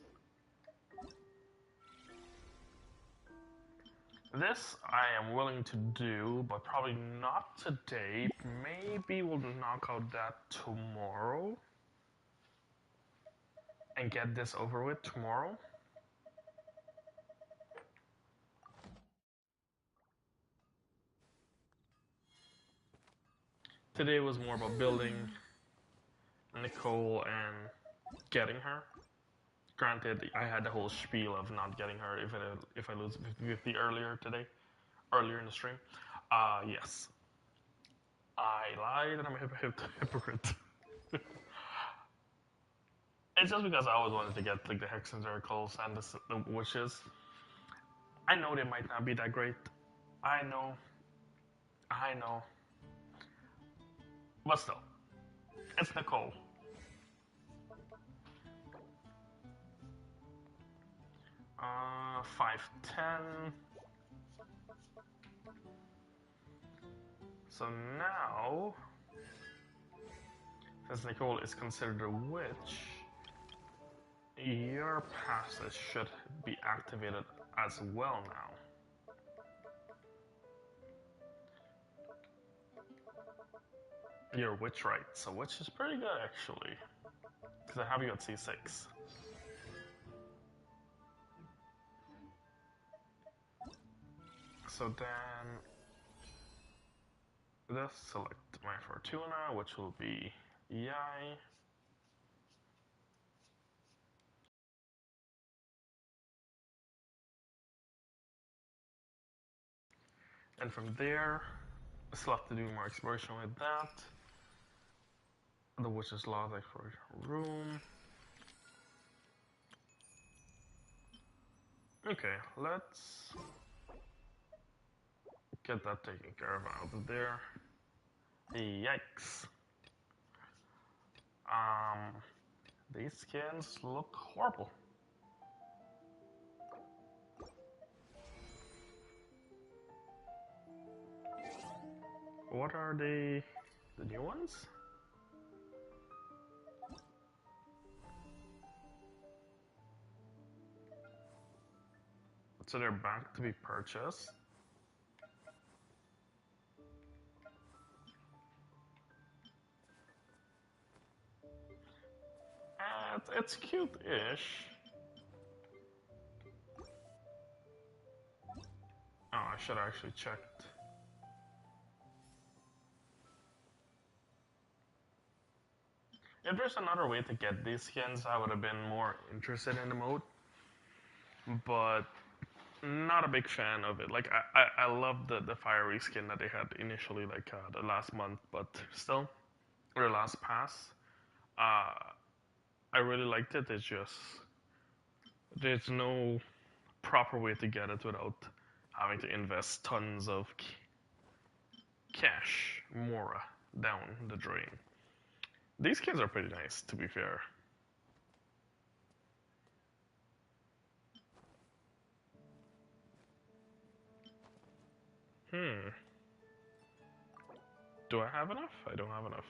This I am willing to do, but probably not today. Maybe we'll knock out that tomorrow. And get this over with tomorrow. Today was more about building Nicole and getting her. Granted, I had the whole spiel of not getting her if I lose 50 earlier in the stream. Yes. I lied and I'm a hypocrite. It's just because I always wanted to get like the Hex and Zeracles and the Witches. I know they might not be that great. I know. But still, it's Nicole. 510. So now, since Nicole is considered a witch, your passes should be activated as well now. Your witch right, so witch is pretty good actually, because I have you at C6. So then, let's select my Fortuna, which will be Yai. And from there, I still have to do more exploration with that. The witch's logic for room. Okay, let's get that taken care of out of there. Yikes. These skins look horrible. What are the new ones? So they're back to be purchased. It's cute-ish. Oh, I should have actually checked. If there's another way to get these skins, I would have been more interested in the mode. But not a big fan of it. Like I love the fiery skin that they had initially, like the last month, but still, or last pass. I really liked it. It's just there's no proper way to get it without having to invest tons of cash more down the drain. These skins are pretty nice, to be fair. Do I have enough? I don't have enough.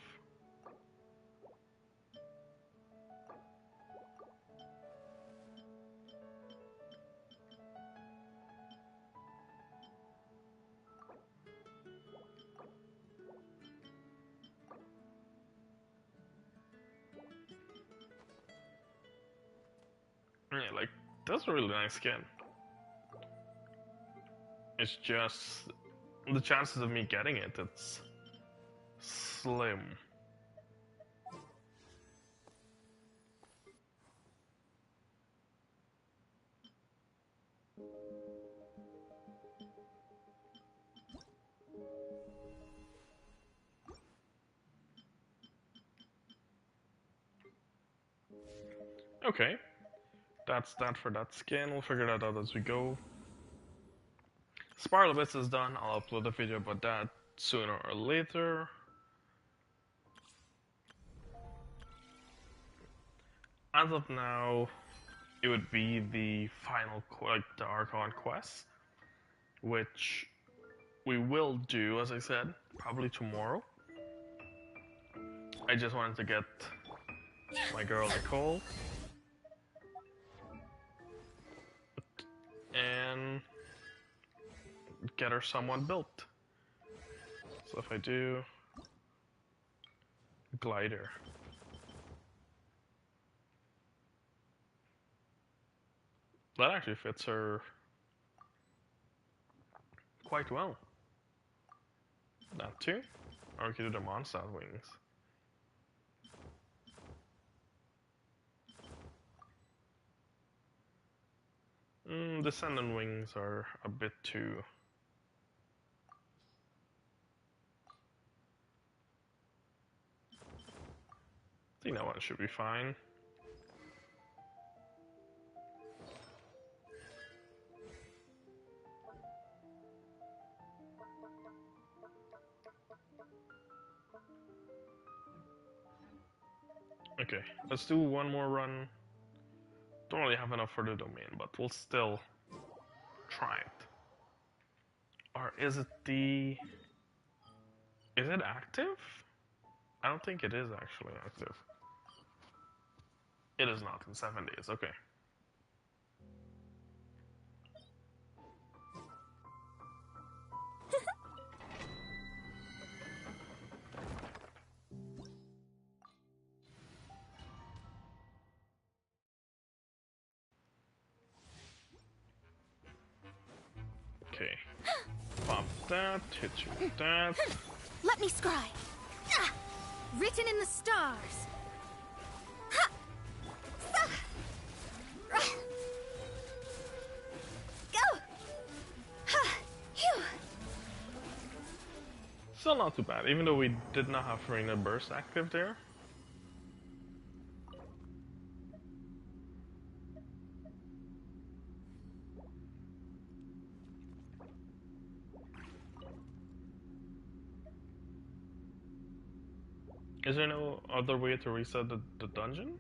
Yeah, like, that's a really nice skin. It's just the chances of me getting it, it's slim. Okay, that's that for that skin. We'll figure that out as we go. Spiral Bits is done. I'll upload a video about that sooner or later. As of now, it would be the final, like the Archon quest, which we will do, as I said, probably tomorrow. I just wanted to get my girl Nicole and get her someone built. So if I do glider, that actually fits her quite well. That too, or we could do the Mondstadt wings. Descendant wings are a bit too. I think that one should be fine. Okay, let's do one more run Don't really have enough for the domain, but we'll still try it. Or is it the... Is it active? I don't think it is actually active. It is not in 7 days, okay. Okay. Pop that, hit you with that. Let me scry. Ah! Written in the stars. Ha! Sa! Rah! Go! Ha! Phew! Still not too bad, even though we did not have Farina Burst active there. Is there no other way to reset the dungeon?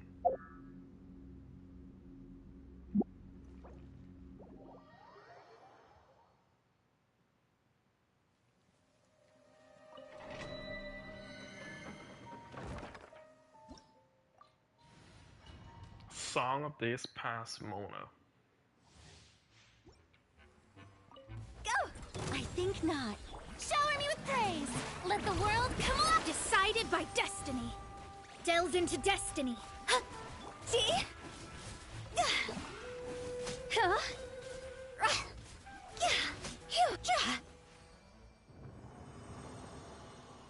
Song of Days Past Mona. Go! I think not. Shower me with praise! Let the world come alive! Decided by destiny. Delve into destiny. Huh? See? Huh?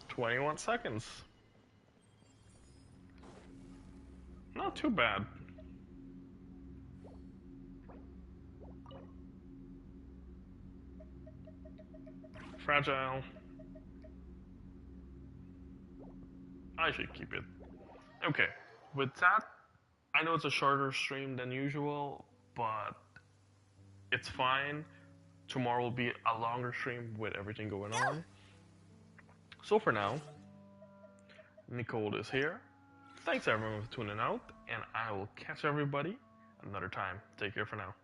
21 seconds. Not too bad. Fragile. I should keep it. Okay, with that, I know it's a shorter stream than usual, but it's fine. Tomorrow will be a longer stream with everything going on. So for now, Nicole is here. Thanks everyone for tuning out, and I will catch everybody another time. Take care for now.